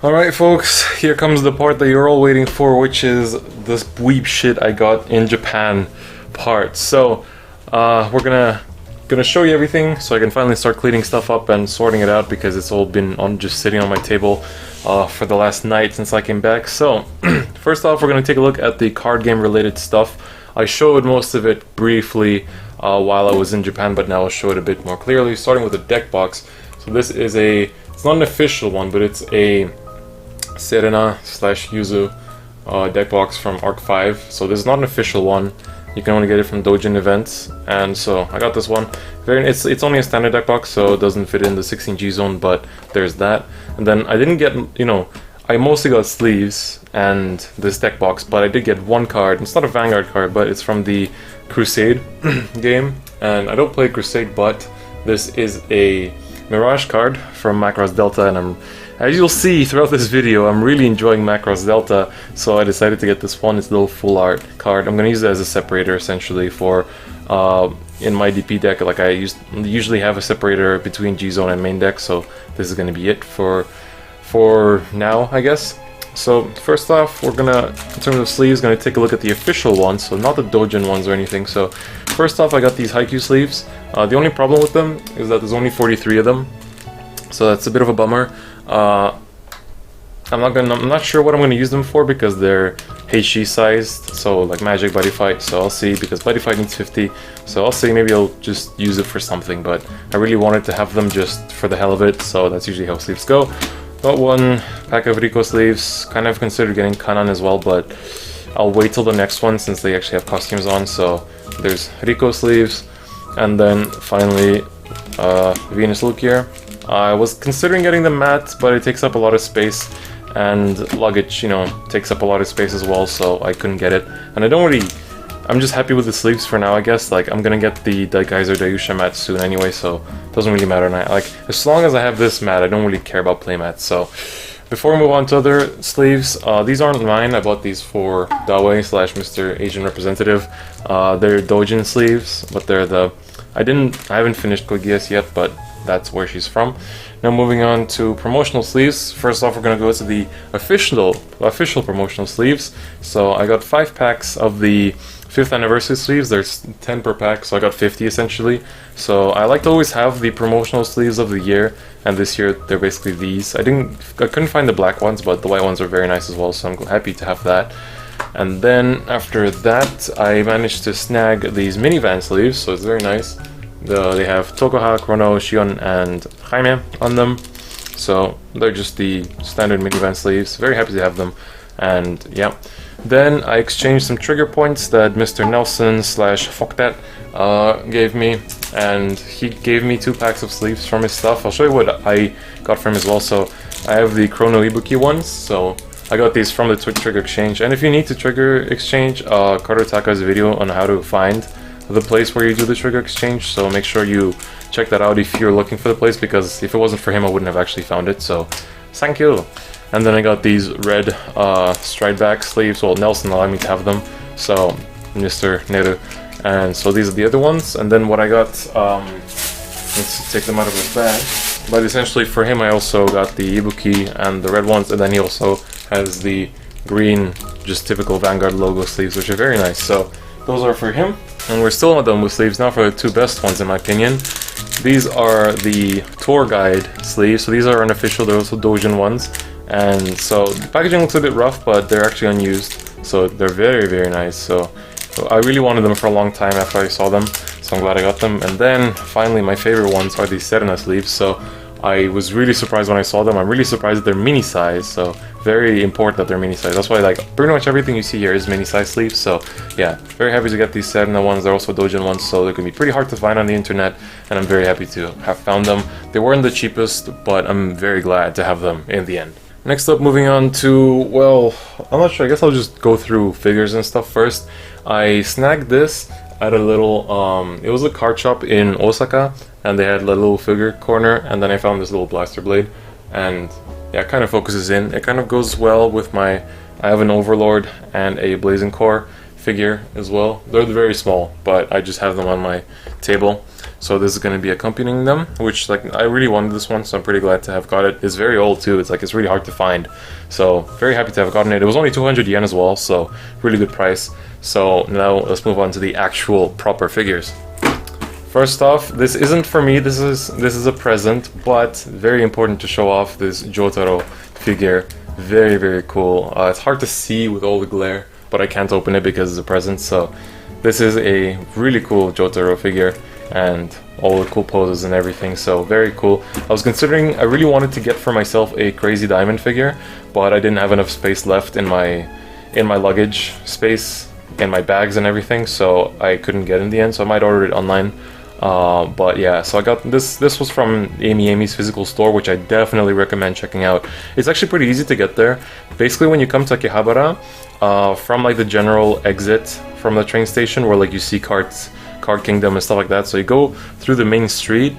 Alright folks, here comes the part that you're all waiting for, which is this weeb shit I got in Japan part. So, we're gonna show you everything so I can finally start cleaning stuff up and sorting it out because it's all been just sitting on my table for the last night since I came back. So, first off, we're gonna take a look at the card game related stuff. I showed most of it briefly while I was in Japan, but now I'll show it a bit more clearly, starting with the deck box. So this is it's not an official one, but it's a Serena/Yuzu deck box from Arc 5. So this is not an official one. You can only get it from Dojin events, and so I got this one. It's only a standard deck box, so it doesn't fit in the 16G zone, but there's that. And then I didn't get, I mostly got sleeves and this deck box, but I did get one card. It's not a Vanguard card, but it's from the Crusade game, and I don't play Crusade, but this is a Mirage card from Macross Delta, and as you'll see throughout this video, I'm really enjoying Macross Delta, so I decided to get this one. It's a little full art card. I'm going to use it as a separator essentially for in my DP deck. Like I usually have a separator between G zone and main deck, so this is going to be it for now, I guess. So first off, we're gonna, in terms of sleeves, gonna take a look at the official ones, so not the Dojin ones or anything. So first off, I got these Haikyuu sleeves. The only problem with them is that there's only 43 of them, so that's a bit of a bummer. I'm not sure what I'm gonna use them for because they're HG sized, so like Magic, Buddy Fight. So I'll see, because Buddy Fight needs 50. So I'll see, maybe I'll just use it for something. But I really wanted to have them just for the hell of it, so that's usually how sleeves go. Got one pack of Rico sleeves. Kind of considered getting Kanan as well, but I'll wait till the next one since they actually have costumes on. So there's Rico sleeves, and then finally Venus Lukier. I was considering getting the matte, but it takes up a lot of space, and luggage, takes up a lot of space as well, so I couldn't get it. And I'm just happy with the sleeves for now, I guess. Like, I'm gonna get the Daikaiser Dayusha matte soon anyway, so it doesn't really matter. And as long as I have this matte, I don't really care about play mats. So before we move on to other sleeves, these aren't mine. I bought these for Dawei/Mr. Asian Representative. They're Dojin sleeves, but they're I haven't finished Kogias yet, but that's where she's from. Now moving on to promotional sleeves. First off, we're gonna go to the official promotional sleeves. So I got 5 packs of the 5th anniversary sleeves. There's 10 per pack, so I got 50 essentially. So I like to always have the promotional sleeves of the year, and this year they're basically these. I couldn't find the black ones, but the white ones are very nice as well, so I'm happy to have that. And then after that, I managed to snag these minivan sleeves, so it's very nice. They have Tokoha, Chrono, Shion, and Jaime on them. So they're just the standard minivan sleeves. Very happy to have them. And yeah. Then I exchanged some trigger points that Mr. Nelson/Foktat gave me. And he gave me 2 packs of sleeves from his stuff. I'll show you what I got from him as well. So I have the Chrono Ibuki ones. So I got these from the trigger exchange. And if you need to trigger exchange, Karotaka has a video on how to find the place where you do the trigger exchange, so make sure you check that out if you're looking for the place, because if it wasn't for him I wouldn't have actually found it, so thank you. And then I got these red stride back sleeves. Well, Nelson allowed me to have them, so Mr. Neru. And so these are the other ones. And then what I got, let's take them out of his bag, but essentially for him I also got the Ibuki and the red ones, and then he also has the green, just typical Vanguard logo sleeves, which are very nice. So those are for him. And we're still not done with sleeves. Now for the 2 best ones in my opinion. These are the tour guide sleeves. So these are unofficial, they're also Dojin ones. And so the packaging looks a bit rough, but they're actually unused. So they're very, very nice. So I really wanted them for a long time after I saw them. So I'm glad I got them. And then finally my favorite ones are the Serena sleeves. So I was really surprised when I saw them. I'm really surprised that they're mini size, so very important that they're mini size. That's why pretty much everything you see here is mini size sleeves. So yeah, very happy to get these Serena ones. They're also Dojin ones, so they're gonna be pretty hard to find on the internet, and I'm very happy to have found them. They weren't the cheapest, but I'm very glad to have them in the end. Next up, moving on to, well, I'm not sure, I guess I'll just go through figures and stuff first. I snagged this at a little, it was a card shop in Osaka, and they had a little figure corner, and then I found this little blaster blade, and yeah, it kind of focuses in. It kind of goes well with I have an Overlord and a Blazing Core figure as well. They're very small, but I just have them on my table. So this is going to be accompanying them, which like I really wanted this one, so I'm pretty glad to have got it. It's very old too. It's like it's really hard to find, so very happy to have gotten it. It was only 200 yen as well, so really good price. So now let's move on to the actual proper figures. First off, this isn't for me. This is a present, but very important to show off this Jotaro figure. Very, very cool. It's hard to see with all the glare, but I can't open it because it's a present. So this is a really cool Jotaro figure and all the cool poses and everything. So very cool. I was considering, I really wanted to get for myself a Crazy Diamond figure, but I didn't have enough space left in my luggage space, in my bags and everything, so I couldn't get in the end. So I might order it online. But yeah, so I got this. This was from Amy's physical store, which I definitely recommend checking out. It's actually pretty easy to get there. Basically, when you come to Akihabara, from like the general exit from the train station, where like you see Card Kingdom and stuff like that. So you go through the main street,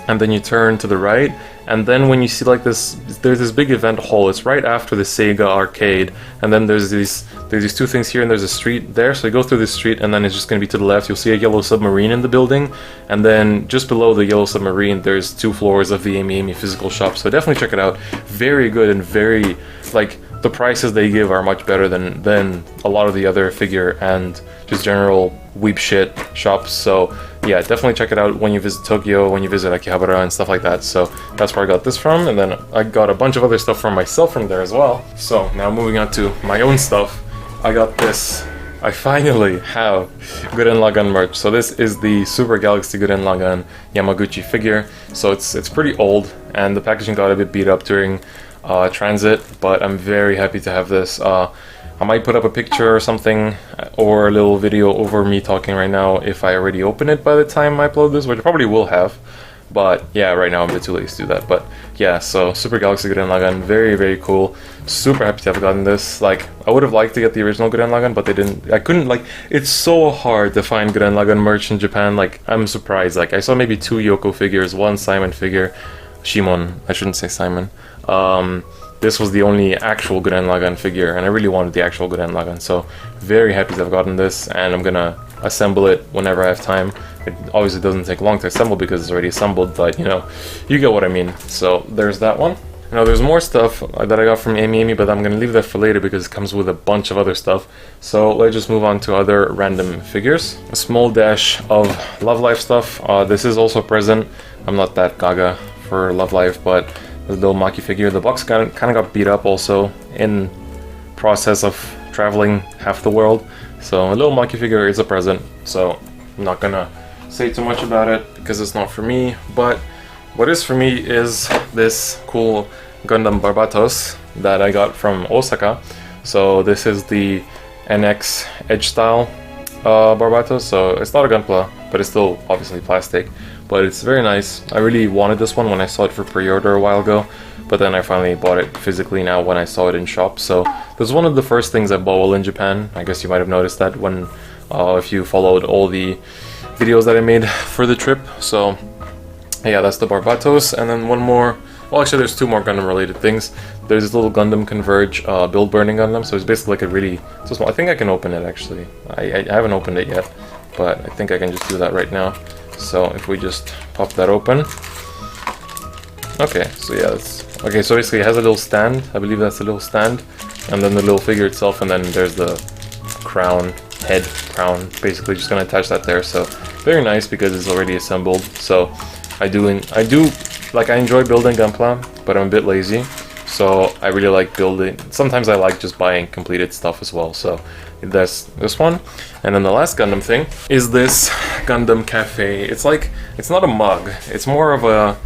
and then you turn to the right, and then when you see like this, there's this big event hall. It's right after the Sega arcade, and then there's these two things here, and there's a street there. So you go through this street, and then it's just going to be to the left. You'll see a yellow submarine in the building, and then just below the yellow submarine, there's 2 floors of the Amy physical shop. So definitely check it out. Very good, and very like the prices they give are much better than a lot of the other figure and just general weep shit shops. So yeah, definitely check it out when you visit Tokyo, when you visit Akihabara and stuff like that. So that's where I got this from, and then I got a bunch of other stuff from myself from there as well. So now moving on to my own stuff, I got this. I finally have Gurren Lagann merch. So this is the Super Galaxy Gurren Lagann Yamaguchi figure. So it's pretty old, and the packaging got a bit beat up during transit, but I'm very happy to have this. I might put up a picture or something, or a little video over me talking right now if I already open it by the time I upload this, which I probably will have. But yeah, right now I'm a bit too late to do that. But yeah, so Super Galaxy Gurren Lagann, very, very cool. Super happy to have gotten this. Like, I would have liked to get the original Gurren Lagann, but they didn't. I couldn't, like, it's so hard to find Gurren Lagann merch in Japan. Like, I'm surprised. Like, I saw maybe 2 Yoko figures, 1 Simon figure. Shimon, I shouldn't say Simon. This was the only actual Gurren Lagann figure, and I really wanted the actual Gurren Lagann, so very happy to have gotten this, and I'm gonna assemble it whenever I have time. It obviously doesn't take long to assemble because it's already assembled, but you know, you get what I mean. So there's that one. Now there's more stuff that I got from Amy, but I'm gonna leave that for later because it comes with a bunch of other stuff. So let's just move on to other random figures. A small dash of Love Life stuff. This is also present. I'm not that gaga for Love Life, but the little Maki figure. The box kind of got beat up also in process of traveling half the world. So a little Maki figure is a present. So I'm not gonna say too much about it because it's not for me. But what is for me is this cool Gundam Barbatos that I got from Osaka. So this is the NX Edge style Barbatos. So it's not a Gunpla, but it's still obviously plastic. But it's very nice. I really wanted this one when I saw it for pre-order a while ago, but then I finally bought it physically now when I saw it in shop. So this was one of the first things I bought while in Japan. I guess you might have noticed that when if you followed all the videos that I made for the trip. So yeah, that's the Barbatos. And then one more, well actually there's 2 more Gundam related things. There's this little Gundam Converge build burning Gundam. So it's basically like a really so small. I think I can open it actually. I haven't opened it yet, but I think I can just do that right now. So if we just pop that open. Okay, so yeah, that's okay, so basically it has a little stand. I believe that's a little stand. And then the little figure itself, and then there's the crown, head crown, basically just gonna attach that there. So very nice because it's already assembled. So I enjoy building Gunpla, but I'm a bit lazy. So I really like building. Sometimes I like just buying completed stuff as well. So that's this one. And then the last Gundam thing is this Gundam Cafe. It's like, it's not a mug. It's more of a,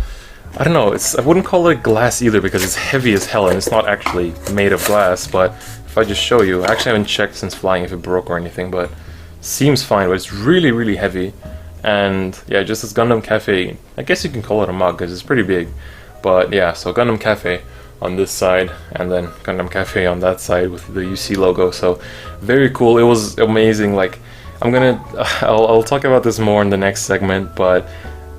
I don't know, I wouldn't call it glass either because it's heavy as hell and it's not actually made of glass. But if I just show you, I actually haven't checked since flying if it broke or anything, but seems fine. But it's really, really heavy. And yeah, just this Gundam Cafe. I guess you can call it a mug because it's pretty big. But yeah, so Gundam Cafe on this side, and then Gundam Cafe on that side with the UC logo. So very cool. It was amazing. Like I'll talk about this more in the next segment, but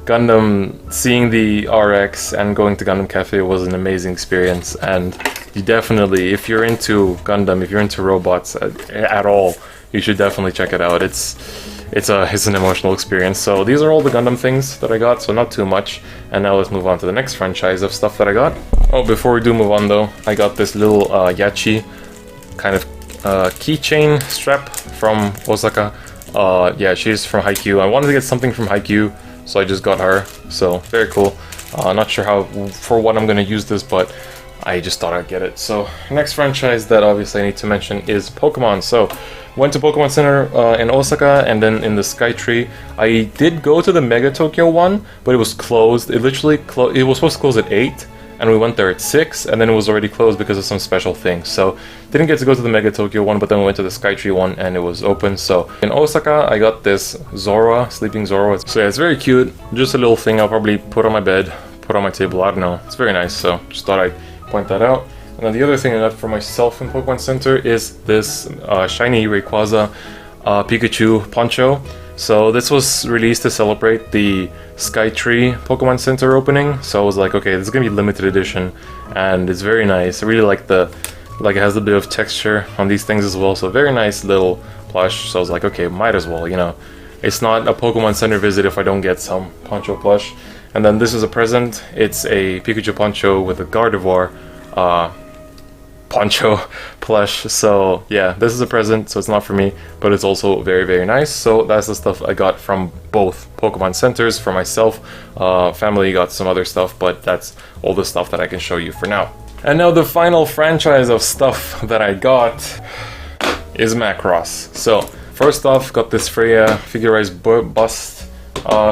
Gundam, seeing the RX and going to Gundam Cafe was an amazing experience. And you definitely, if you're into Gundam, if you're into robots at all, you should definitely check it out. it's an emotional experience. So these are all the Gundam things that I got, so not too much. And now let's move on to the next franchise of stuff that I got. Oh, before we do move on though, I got this little Yachi kind of keychain strap from Osaka. Yeah, she's from Haikyuu. I wanted to get something from Haikyuu, so I just got her. So very cool. Not sure for what I'm gonna use this, but I just thought I'd get it. So next franchise that obviously I need to mention is Pokemon. So went to Pokemon Center in Osaka, and then in the Skytree. I did go to the Mega Tokyo one, but it was closed. It literally it was supposed to close at 8, and we went there at 6, and then it was already closed because of some special things. So didn't get to go to the Mega Tokyo one, but then we went to the Skytree one, and it was open. So in Osaka, I got this Zora, Sleeping Zora. So yeah, it's very cute. Just a little thing I'll probably put on my bed, put on my table. I don't know. It's very nice. So just thought I'd point that out. And then the other thing I got for myself in Pokemon Center is this shiny Rayquaza Pikachu poncho. So this was released to celebrate the Skytree Pokemon Center opening. So I was like, okay, this is gonna be limited edition, and it's very nice. I really like it has a bit of texture on these things as well. So very nice little plush. So I was like, okay, might as well, you know. It's not a Pokemon Center visit if I don't get some poncho plush. And then this is a present. It's a Pikachu poncho with a Gardevoir poncho plush. So yeah, this is a present, so it's not for me, but it's also very, very nice. So that's the stuff I got from both Pokemon Centers for myself. Family got some other stuff, but that's all the stuff that I can show you for now. And now the final franchise of stuff that I got is Macross. So first off, got this Freya figurized bust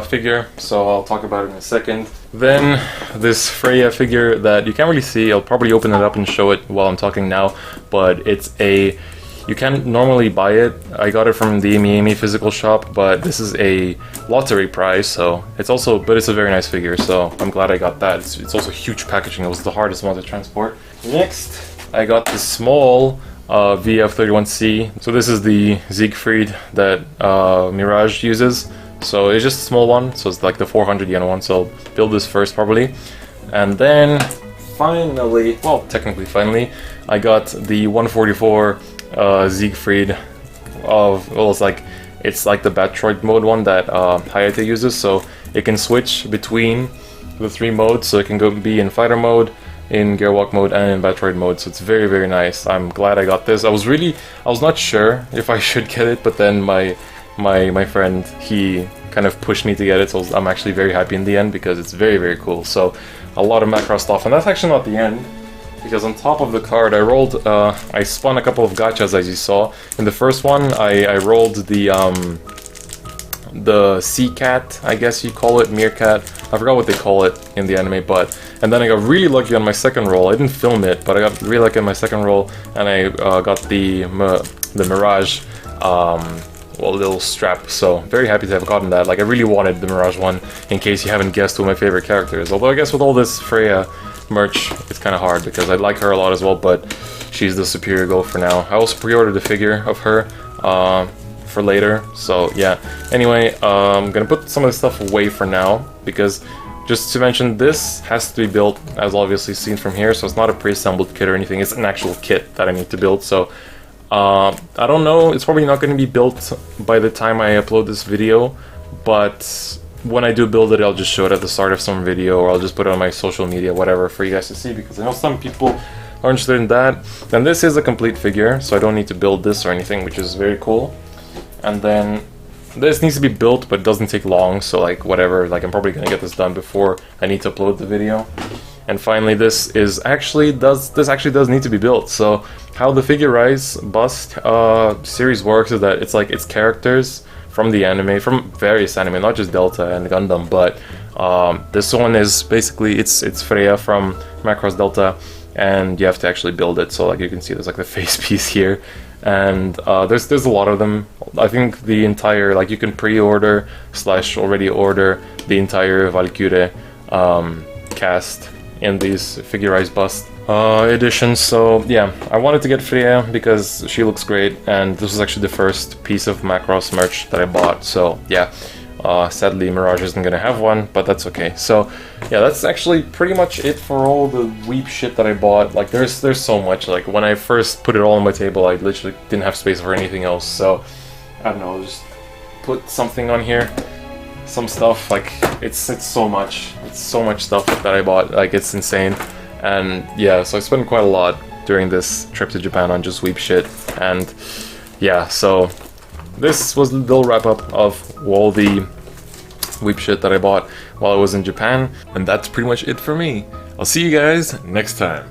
figure, so I'll talk about it in a second. Then this Freya figure that you can't really see. I'll probably open it up and show it while I'm talking now, but you can't normally buy it. I got it from the Amy physical shop, but this is a lottery prize, so it's a very nice figure, so I'm glad I got that. It's also huge packaging. It was the hardest one to transport. Next, I got this small VF31C. So this is the Siegfried that Mirage uses. So it's just a small one, so it's like the 400 yen one, so I'll build this first probably. And then finally, well, technically finally, I got the 144 Siegfried well, it's like the Batroid mode one that Hayate uses, so it can switch between the 3 modes, so it can be in fighter mode, in Gearwalk mode, and in Batroid mode, so it's very, very nice. I'm glad I got this. I was not sure if I should get it, but then my friend, he kind of pushed me to get it, so I'm actually very happy in the end because it's very, very cool. So a lot of Macross stuff, and that's actually not the end, because on top of the card I spun a couple of gachas, as you saw. In the first one I rolled the sea cat, I guess you call it, meerkat. I forgot what they call it in the anime, and then I got really lucky on my second roll. I didn't film it, but I got really lucky on my second roll, and I got the Mirage little strap, so very happy to have gotten that. Like, I really wanted the Mirage one, in case you haven't guessed who my favorite character is. Although I guess with all this Freya merch, it's kind of hard, because I like her a lot as well, but she's the superior girl for now. I also pre-ordered a figure of her for later, so yeah. Anyway, I'm gonna put some of this stuff away for now, because just to mention, this has to be built, as obviously seen from here, so it's not a pre-assembled kit or anything, it's an actual kit that I need to build. So I don't know, it's probably not going to be built by the time I upload this video, but when I do build it, I'll just show it at the start of some video, or I'll just put it on my social media, whatever, for you guys to see, because I know some people are interested in that. And this is a complete figure, so I don't need to build this or anything, which is very cool. And then this needs to be built, but it doesn't take long, so like whatever, like I'm probably going to get this done before I need to upload the video. And finally, this actually does need to be built. So how the Figure-Rise Bust series works is that it's characters from the anime, from various anime, not just Delta and Gundam, but this one is basically it's Freya from Macross Delta, and you have to actually build it. So like you can see, there's like the face piece here, and there's a lot of them. I think the entire, like, you can pre-order / already order the entire Valkyrie cast in these Figure-Rise Bust editions. So yeah, I wanted to get Freya because she looks great, and this was actually the first piece of Macross merch that I bought. So yeah, sadly Mirage isn't gonna have one, but that's okay. So yeah, that's actually pretty much it for all the weep shit that I bought. Like there's so much. Like when I first put it all on my table, I literally didn't have space for anything else. So I don't know, just put something on here. Some stuff, like, it's so much. It's so much stuff that I bought, like, it's insane. And yeah, so I spent quite a lot during this trip to Japan on just weep shit. And yeah, so this was the little wrap up of all the weep shit that I bought while I was in Japan. And that's pretty much it for me. I'll see you guys next time.